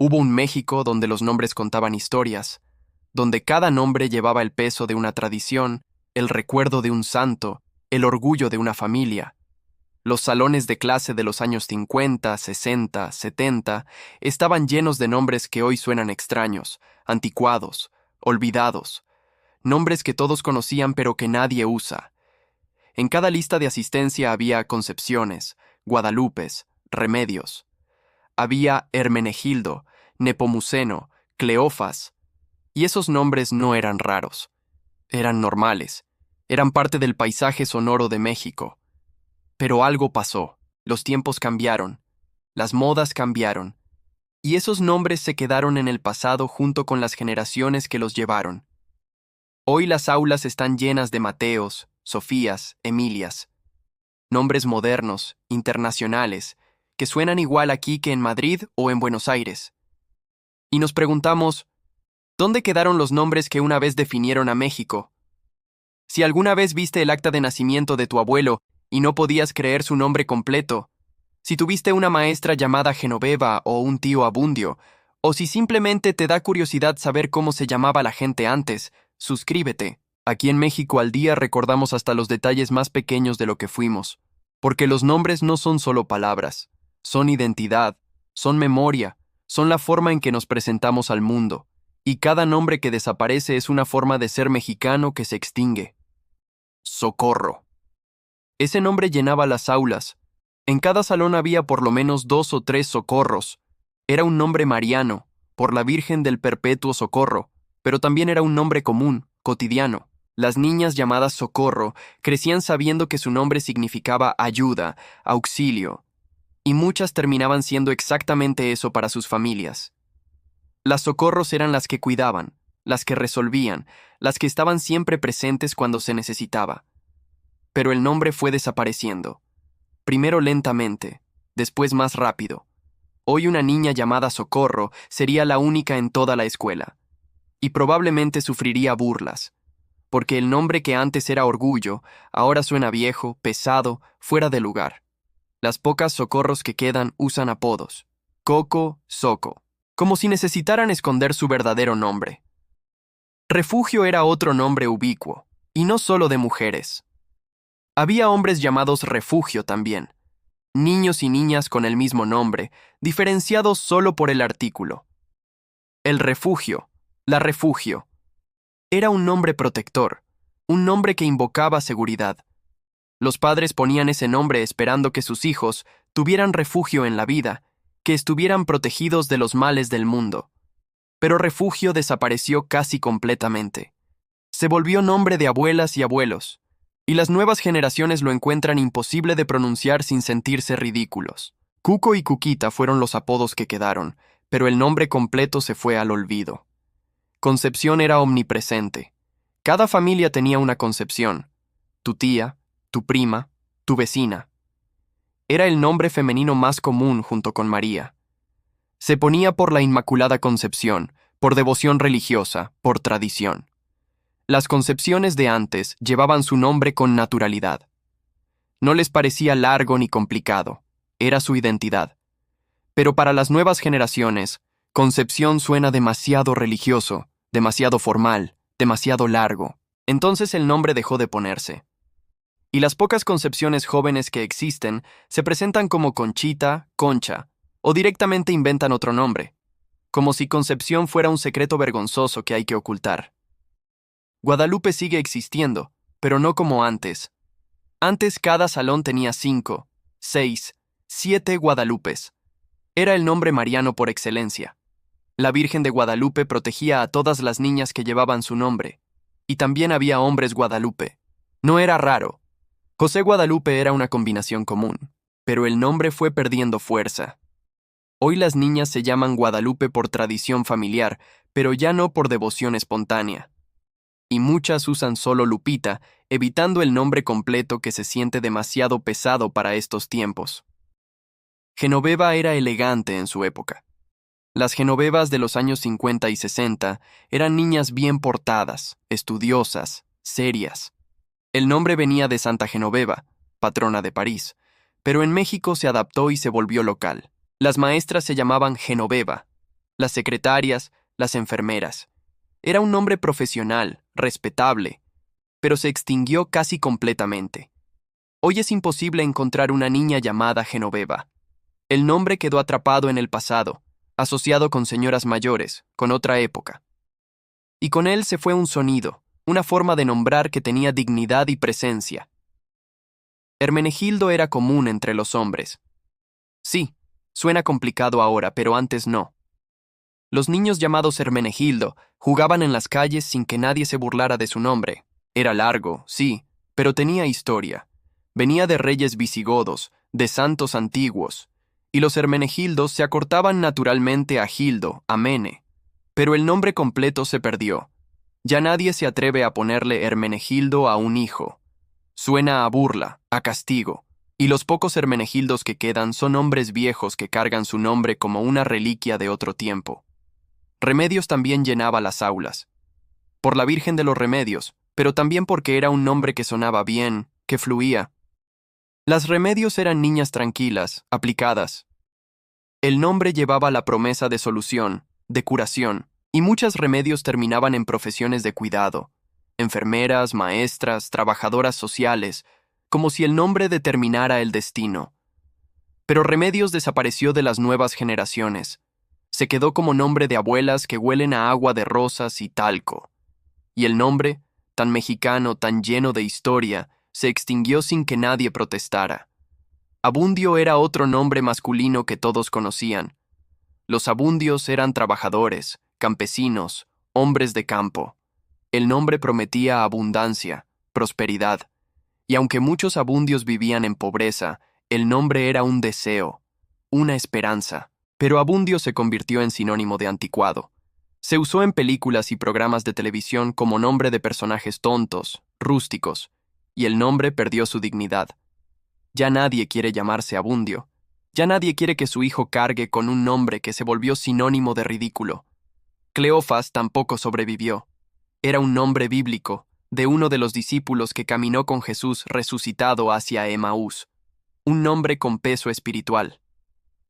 Hubo un México donde los nombres contaban historias, donde cada nombre llevaba el peso de una tradición, el recuerdo de un santo, el orgullo de una familia. Los salones de clase de los años 50, 60, 70 estaban llenos de nombres que hoy suenan extraños, anticuados, olvidados, nombres que todos conocían pero que nadie usa. En cada lista de asistencia había Concepciones, Guadalupes, Remedios. Había Hermenegildo, Nepomuceno, Cleofas, y esos nombres no eran raros, eran normales, eran parte del paisaje sonoro de México. Pero algo pasó, los tiempos cambiaron, las modas cambiaron, y esos nombres se quedaron en el pasado junto con las generaciones que los llevaron. Hoy las aulas están llenas de Mateos, Sofías, Emilias, nombres modernos, internacionales, que suenan igual aquí que en Madrid o en Buenos Aires. Y nos preguntamos, ¿dónde quedaron los nombres que una vez definieron a México? Si alguna vez viste el acta de nacimiento de tu abuelo y no podías creer su nombre completo, si tuviste una maestra llamada Genoveva o un tío Abundio, o si simplemente te da curiosidad saber cómo se llamaba la gente antes, suscríbete. Aquí en México al día recordamos hasta los detalles más pequeños de lo que fuimos, porque los nombres no son solo palabras, son identidad, son memoria, son la forma en que nos presentamos al mundo, y cada nombre que desaparece es una forma de ser mexicano que se extingue. Socorro. Ese nombre llenaba las aulas. En cada salón había por lo menos 2 o 3 socorros. Era un nombre mariano, por la Virgen del Perpetuo Socorro, pero también era un nombre común, cotidiano. Las niñas llamadas Socorro crecían sabiendo que su nombre significaba ayuda, auxilio, y muchas terminaban siendo exactamente eso para sus familias. Las Socorros eran las que cuidaban, las que resolvían, las que estaban siempre presentes cuando se necesitaba. Pero el nombre fue desapareciendo. Primero lentamente, después más rápido. Hoy una niña llamada Socorro sería la única en toda la escuela. Y probablemente sufriría burlas, porque el nombre que antes era Orgullo, ahora suena viejo, pesado, fuera de lugar. Las pocas Socorros que quedan usan apodos. Coco, Soco, como si necesitaran esconder su verdadero nombre. Refugio era otro nombre ubicuo, y no solo de mujeres. Había hombres llamados Refugio también, niños y niñas con el mismo nombre, diferenciados solo por el artículo. El refugio, la refugio, era un nombre protector, un nombre que invocaba seguridad. Los padres ponían ese nombre esperando que sus hijos tuvieran refugio en la vida, que estuvieran protegidos de los males del mundo. Pero refugio desapareció casi completamente. Se volvió nombre de abuelas y abuelos, y las nuevas generaciones lo encuentran imposible de pronunciar sin sentirse ridículos. Cuco y Cuquita fueron los apodos que quedaron, pero el nombre completo se fue al olvido. Concepción era omnipresente. Cada familia tenía una Concepción. Tu tía, tu prima, tu vecina. Era el nombre femenino más común junto con María. Se ponía por la Inmaculada Concepción, por devoción religiosa, por tradición. Las concepciones de antes llevaban su nombre con naturalidad. No les parecía largo ni complicado, era su identidad. Pero para las nuevas generaciones, Concepción suena demasiado religioso, demasiado formal, demasiado largo. Entonces el nombre dejó de ponerse. Y las pocas Concepciones jóvenes que existen se presentan como Conchita, Concha, o directamente inventan otro nombre, como si Concepción fuera un secreto vergonzoso que hay que ocultar. Guadalupe sigue existiendo, pero no como antes. Antes cada salón tenía 5, 6, 7 Guadalupes. Era el nombre mariano por excelencia. La Virgen de Guadalupe protegía a todas las niñas que llevaban su nombre. Y también había hombres Guadalupe. No era raro. José Guadalupe era una combinación común, pero el nombre fue perdiendo fuerza. Hoy las niñas se llaman Guadalupe por tradición familiar, pero ya no por devoción espontánea. Y muchas usan solo Lupita, evitando el nombre completo que se siente demasiado pesado para estos tiempos. Genoveva era elegante en su época. Las Genovevas de los años 50 y 60 eran niñas bien portadas, estudiosas, serias. El nombre venía de Santa Genoveva, patrona de París, pero en México se adaptó y se volvió local. Las maestras se llamaban Genoveva. las secretarias, las enfermeras. Era un nombre profesional, respetable, pero se extinguió casi completamente. Hoy es imposible encontrar una niña llamada Genoveva. El nombre quedó atrapado en el pasado, asociado con señoras mayores, con otra época. Y con él se fue un sonido, una forma de nombrar que tenía dignidad y presencia. Hermenegildo era común entre los hombres. Sí, suena complicado ahora, pero antes no. Los niños llamados Hermenegildo jugaban en las calles sin que nadie se burlara de su nombre. Era largo, sí, pero tenía historia. Venía de reyes visigodos, de santos antiguos, y los Hermenegildos se acortaban naturalmente a Gildo, a Mene. Pero el nombre completo se perdió. Ya nadie se atreve a ponerle Hermenegildo a un hijo. Suena a burla, a castigo, y los pocos Hermenegildos que quedan son hombres viejos que cargan su nombre como una reliquia de otro tiempo. Remedios también llenaba las aulas. Por la Virgen de los Remedios, pero también porque era un nombre que sonaba bien, que fluía. Las Remedios eran niñas tranquilas, aplicadas. El nombre llevaba la promesa de solución, de curación, y muchas Remedios terminaban en profesiones de cuidado, enfermeras, maestras, trabajadoras sociales, como si el nombre determinara el destino. Pero Remedios desapareció de las nuevas generaciones. Se quedó como nombre de abuelas que huelen a agua de rosas y talco. Y el nombre, tan mexicano, tan lleno de historia, se extinguió sin que nadie protestara. Abundio era otro nombre masculino que todos conocían. Los abundios eran trabajadores, campesinos, hombres de campo. El nombre prometía abundancia, prosperidad, y aunque muchos abundios vivían en pobreza, el nombre era un deseo, una esperanza. Pero abundio se convirtió en sinónimo de anticuado. Se usó en películas y programas de televisión como nombre de personajes tontos, rústicos, y el nombre perdió su dignidad. Ya nadie quiere llamarse Abundio. Ya nadie quiere que su hijo cargue con un nombre que se volvió sinónimo de ridículo. Cleofas tampoco sobrevivió. Era un nombre bíblico, de uno de los discípulos que caminó con Jesús resucitado hacia Emaús. Un nombre con peso espiritual.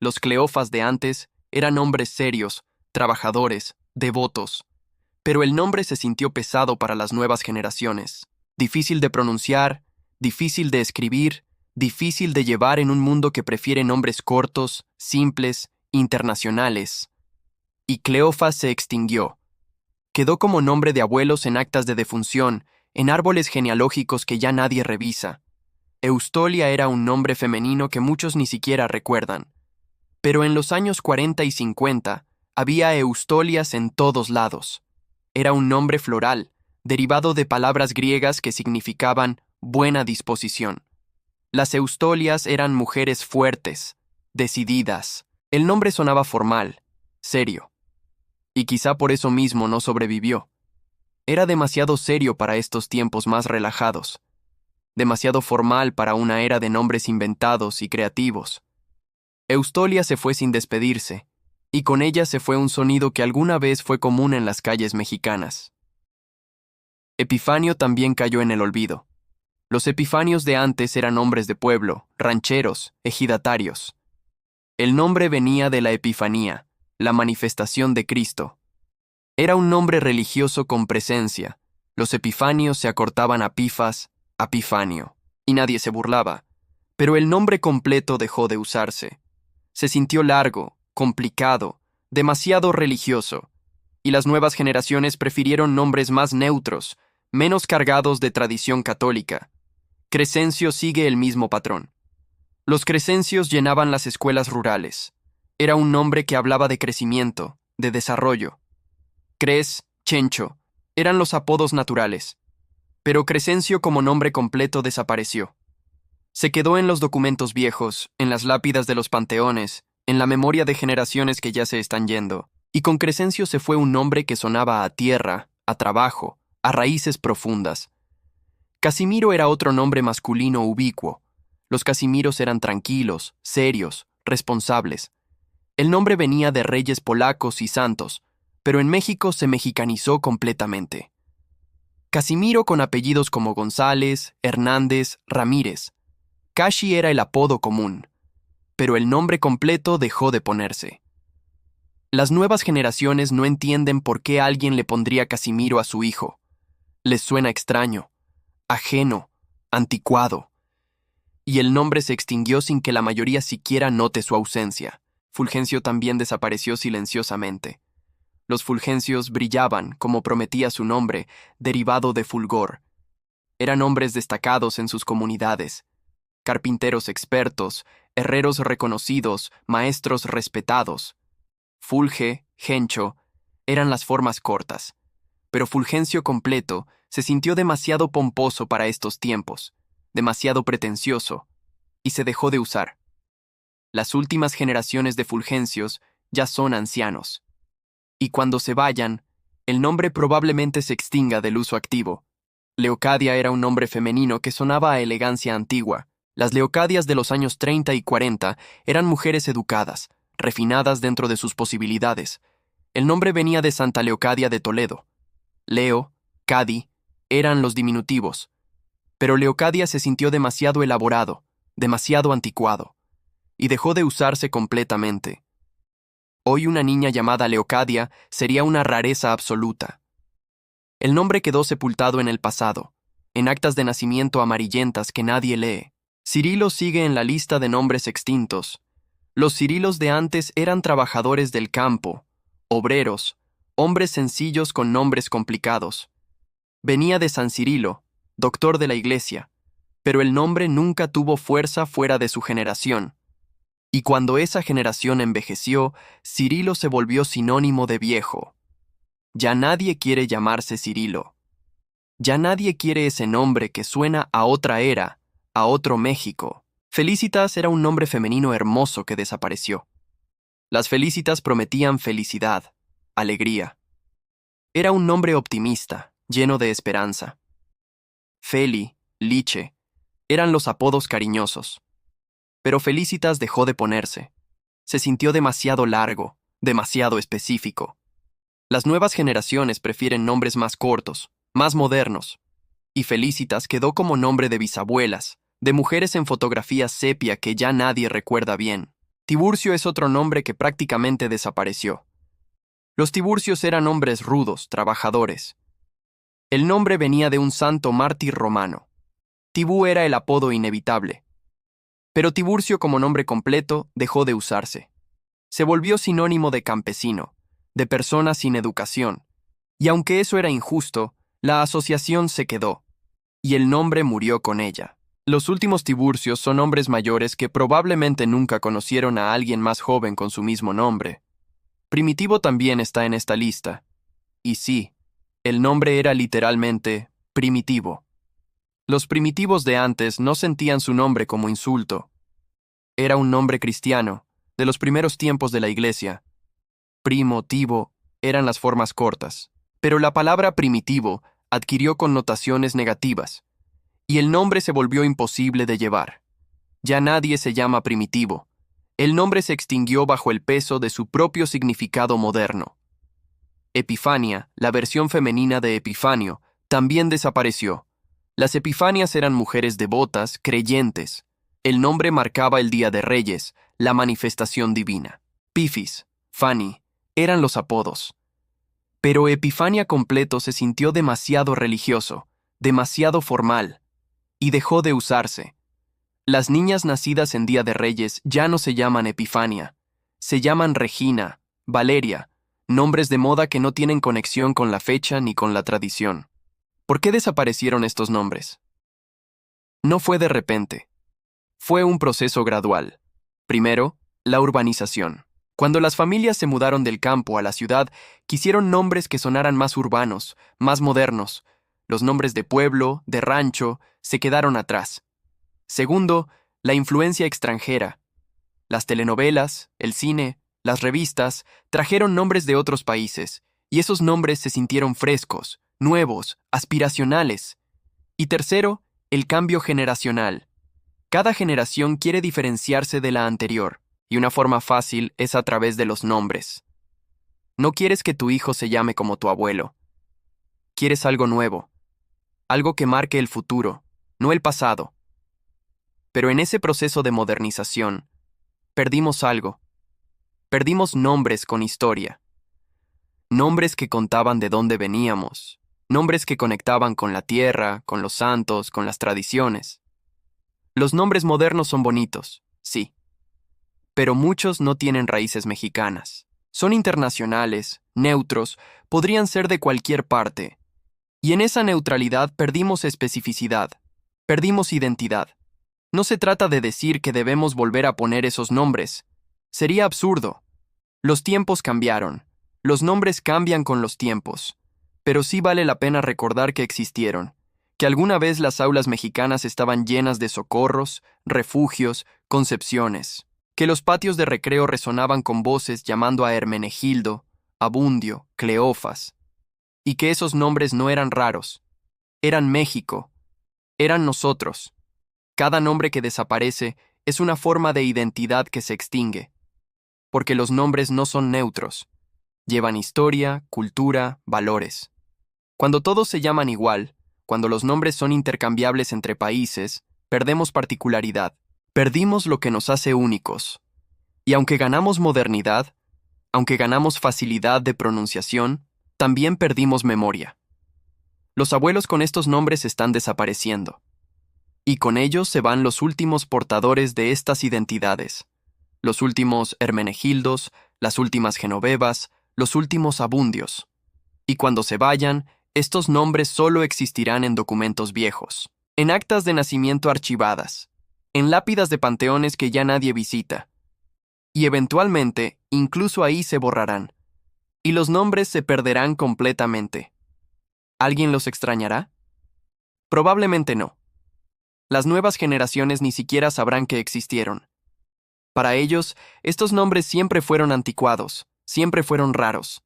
Los Cleofas de antes eran hombres serios, trabajadores, devotos. Pero el nombre se sintió pesado para las nuevas generaciones. Difícil de pronunciar, difícil de escribir, difícil de llevar en un mundo que prefiere nombres cortos, simples, internacionales. Y Cleofas se extinguió. Quedó como nombre de abuelos en actas de defunción, en árboles genealógicos que ya nadie revisa. Eustolia era un nombre femenino que muchos ni siquiera recuerdan. Pero en los años 40 y 50 había Eustolias en todos lados. Era un nombre floral, derivado de palabras griegas que significaban buena disposición. Las Eustolias eran mujeres fuertes, decididas. El nombre sonaba formal, serio. Y quizá por eso mismo no sobrevivió. Era demasiado serio para estos tiempos más relajados. Demasiado formal para una era de nombres inventados y creativos. Eustolia se fue sin despedirse, y con ella se fue un sonido que alguna vez fue común en las calles mexicanas. Epifanio también cayó en el olvido. Los Epifanios de antes eran hombres de pueblo, rancheros, ejidatarios. El nombre venía de la Epifanía, la manifestación de Cristo. Era un nombre religioso con presencia. Los Epifanios se acortaban a Pifas, a Pifanio, y nadie se burlaba. Pero el nombre completo dejó de usarse. Se sintió largo, complicado, demasiado religioso, y las nuevas generaciones prefirieron nombres más neutros, menos cargados de tradición católica. Crescencio sigue el mismo patrón. Los Crescencios llenaban las escuelas rurales. Era un nombre que hablaba de crecimiento, de desarrollo. Cres, Chencho, eran los apodos naturales. Pero Crescencio como nombre completo desapareció. Se quedó en los documentos viejos, en las lápidas de los panteones, en la memoria de generaciones que ya se están yendo, y con Crescencio se fue un nombre que sonaba a tierra, a trabajo, a raíces profundas. Casimiro era otro nombre masculino ubicuo. Los Casimiros eran tranquilos, serios, responsables. El nombre venía de reyes polacos y santos, pero en México se mexicanizó completamente. Casimiro con apellidos como González, Hernández, Ramírez. Cashi era el apodo común, pero el nombre completo dejó de ponerse. Las nuevas generaciones no entienden por qué alguien le pondría Casimiro a su hijo. Les suena extraño, ajeno, anticuado. Y el nombre se extinguió sin que la mayoría siquiera note su ausencia. Fulgencio también desapareció silenciosamente. Los Fulgencios brillaban, como prometía su nombre, derivado de fulgor. Eran hombres destacados en sus comunidades, carpinteros expertos, herreros reconocidos, maestros respetados. Fulge, Gencho, eran las formas cortas, pero Fulgencio completo se sintió demasiado pomposo para estos tiempos, demasiado pretencioso, y se dejó de usar. Las últimas generaciones de Fulgencios ya son ancianos, y cuando se vayan, el nombre probablemente se extinga del uso activo. Leocadia era un nombre femenino que sonaba a elegancia antigua. Las Leocadias de los años 30 y 40 eran mujeres educadas, refinadas dentro de sus posibilidades. El nombre venía de Santa Leocadia de Toledo. Leo, Cadi, eran los diminutivos. Pero Leocadia se sintió demasiado elaborado, demasiado anticuado, y dejó de usarse completamente. Hoy una niña llamada Leocadia sería una rareza absoluta. El nombre quedó sepultado en el pasado, en actas de nacimiento amarillentas que nadie lee. Cirilo sigue en la lista de nombres extintos. Los Cirilos de antes eran trabajadores del campo, obreros, hombres sencillos con nombres complicados. Venía de San Cirilo, doctor de la iglesia, pero el nombre nunca tuvo fuerza fuera de su generación. Y cuando esa generación envejeció, Cirilo se volvió sinónimo de viejo. Ya nadie quiere llamarse Cirilo. Ya nadie quiere ese nombre que suena a otra era, a otro México. Felicitas era un nombre femenino hermoso que desapareció. Las Felicitas prometían felicidad, alegría. Era un nombre optimista, lleno de esperanza. Feli, Liche, eran los apodos cariñosos. Pero Felicitas dejó de ponerse. Se sintió demasiado largo, demasiado específico. Las nuevas generaciones prefieren nombres más cortos, más modernos. Y Felicitas quedó como nombre de bisabuelas, de mujeres en fotografías sepia que ya nadie recuerda bien. Tiburcio es otro nombre que prácticamente desapareció. Los Tiburcios eran hombres rudos, trabajadores. El nombre venía de un santo mártir romano. Tibú era el apodo inevitable. Pero Tiburcio como nombre completo dejó de usarse. Se volvió sinónimo de campesino, de persona sin educación. Y aunque eso era injusto, la asociación se quedó, y el nombre murió con ella. Los últimos Tiburcios son hombres mayores que probablemente nunca conocieron a alguien más joven con su mismo nombre. Primitivo también está en esta lista. Y sí, el nombre era literalmente primitivo. Los primitivos de antes no sentían su nombre como insulto. Era un nombre cristiano, de los primeros tiempos de la iglesia. Primo, tivo, eran las formas cortas. Pero la palabra primitivo adquirió connotaciones negativas, y el nombre se volvió imposible de llevar. Ya nadie se llama primitivo. El nombre se extinguió bajo el peso de su propio significado moderno. Epifania, la versión femenina de Epifanio, también desapareció. Las Epifanias eran mujeres devotas, creyentes. El nombre marcaba el Día de Reyes, la manifestación divina. Pifis, Fanny, eran los apodos. Pero Epifania completo se sintió demasiado religioso, demasiado formal, y dejó de usarse. Las niñas nacidas en Día de Reyes ya no se llaman Epifania, se llaman Regina, Valeria, nombres de moda que no tienen conexión con la fecha ni con la tradición. ¿Por qué desaparecieron estos nombres? No fue de repente. Fue un proceso gradual. Primero, la urbanización. Cuando las familias se mudaron del campo a la ciudad, quisieron nombres que sonaran más urbanos, más modernos. Los nombres de pueblo, de rancho, se quedaron atrás. Segundo, la influencia extranjera. Las telenovelas, el cine, las revistas trajeron nombres de otros países, y esos nombres se sintieron frescos, nuevos, aspiracionales. Y tercero, el cambio generacional. Cada generación quiere diferenciarse de la anterior, y una forma fácil es a través de los nombres. No quieres que tu hijo se llame como tu abuelo. Quieres algo nuevo, algo que marque el futuro, no el pasado. Pero en ese proceso de modernización, perdimos algo. Perdimos nombres con historia. Nombres que contaban de dónde veníamos. Nombres que conectaban con la tierra, con los santos, con las tradiciones. Los nombres modernos son bonitos, sí, pero muchos no tienen raíces mexicanas. Son internacionales, neutros, podrían ser de cualquier parte. Y en esa neutralidad perdimos especificidad, perdimos identidad. No se trata de decir que debemos volver a poner esos nombres. Sería absurdo. Los tiempos cambiaron. Los nombres cambian con los tiempos. Pero sí vale la pena recordar que existieron, que alguna vez las aulas mexicanas estaban llenas de socorros, refugios, concepciones, que los patios de recreo resonaban con voces llamando a Hermenegildo, Abundio, Cleofas, y que esos nombres no eran raros, eran México, eran nosotros. Cada nombre que desaparece es una forma de identidad que se extingue, porque los nombres no son neutros, llevan historia, cultura, valores. Cuando todos se llaman igual, cuando los nombres son intercambiables entre países, perdemos particularidad, perdimos lo que nos hace únicos. Y aunque ganamos modernidad, aunque ganamos facilidad de pronunciación, también perdimos memoria. Los abuelos con estos nombres están desapareciendo. Y con ellos se van los últimos portadores de estas identidades, los últimos Hermenegildos, las últimas Genovevas, los últimos Abundios. Y cuando se vayan, estos nombres solo existirán en documentos viejos, en actas de nacimiento archivadas, en lápidas de panteones que ya nadie visita. Y eventualmente, incluso ahí se borrarán. Y los nombres se perderán completamente. ¿Alguien los extrañará? Probablemente no. Las nuevas generaciones ni siquiera sabrán que existieron. Para ellos, estos nombres siempre fueron anticuados, siempre fueron raros.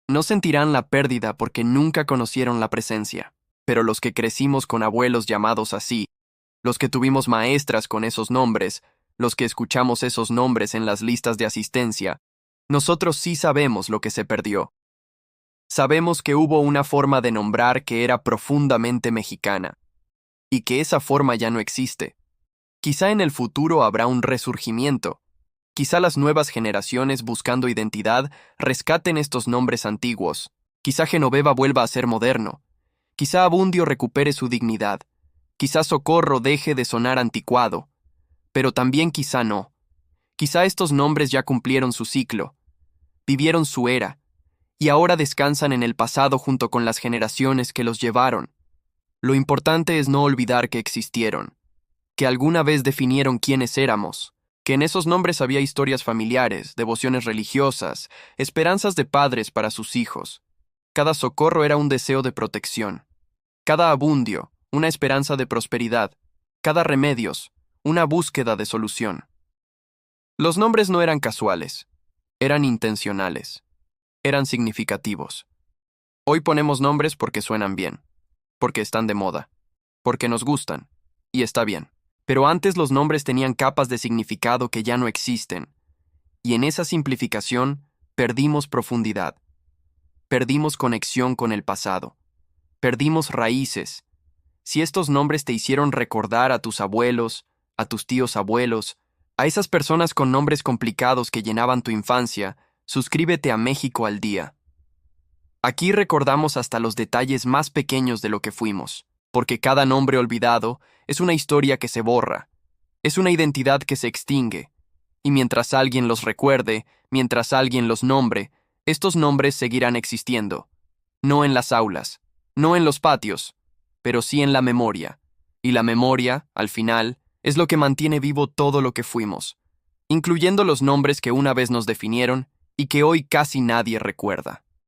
No sentirán la pérdida porque nunca conocieron la presencia, pero los que crecimos con abuelos llamados así, los que tuvimos maestras con esos nombres, los que escuchamos esos nombres en las listas de asistencia, nosotros sí sabemos lo que se perdió. Sabemos que hubo una forma de nombrar que era profundamente mexicana, y que esa forma ya no existe. Quizá en el futuro habrá un resurgimiento. Quizá las nuevas generaciones buscando identidad rescaten estos nombres antiguos. Quizá Genoveva vuelva a ser moderno. Quizá Abundio recupere su dignidad. Quizá Socorro deje de sonar anticuado. Pero también quizá no. Quizá estos nombres ya cumplieron su ciclo. Vivieron su era. Y ahora descansan en el pasado junto con las generaciones que los llevaron. Lo importante es no olvidar que existieron, que alguna vez definieron quiénes éramos, que en esos nombres había historias familiares, devociones religiosas, esperanzas de padres para sus hijos. Cada Socorro era un deseo de protección. Cada Abundio, una esperanza de prosperidad. Cada Remedios, una búsqueda de solución. Los nombres no eran casuales, eran intencionales, eran significativos. Hoy ponemos nombres porque suenan bien, porque están de moda, porque nos gustan, y está bien. Pero antes los nombres tenían capas de significado que ya no existen, y en esa simplificación perdimos profundidad, perdimos conexión con el pasado, perdimos raíces. Si estos nombres te hicieron recordar a tus abuelos, a tus tíos abuelos, a esas personas con nombres complicados que llenaban tu infancia, suscríbete a México al Día. Aquí recordamos hasta los detalles más pequeños de lo que fuimos, porque cada nombre olvidado es una historia que se borra, es una identidad que se extingue, y mientras alguien los recuerde, mientras alguien los nombre, estos nombres seguirán existiendo, no en las aulas, no en los patios, pero sí en la memoria, y la memoria, al final, es lo que mantiene vivo todo lo que fuimos, incluyendo los nombres que una vez nos definieron y que hoy casi nadie recuerda.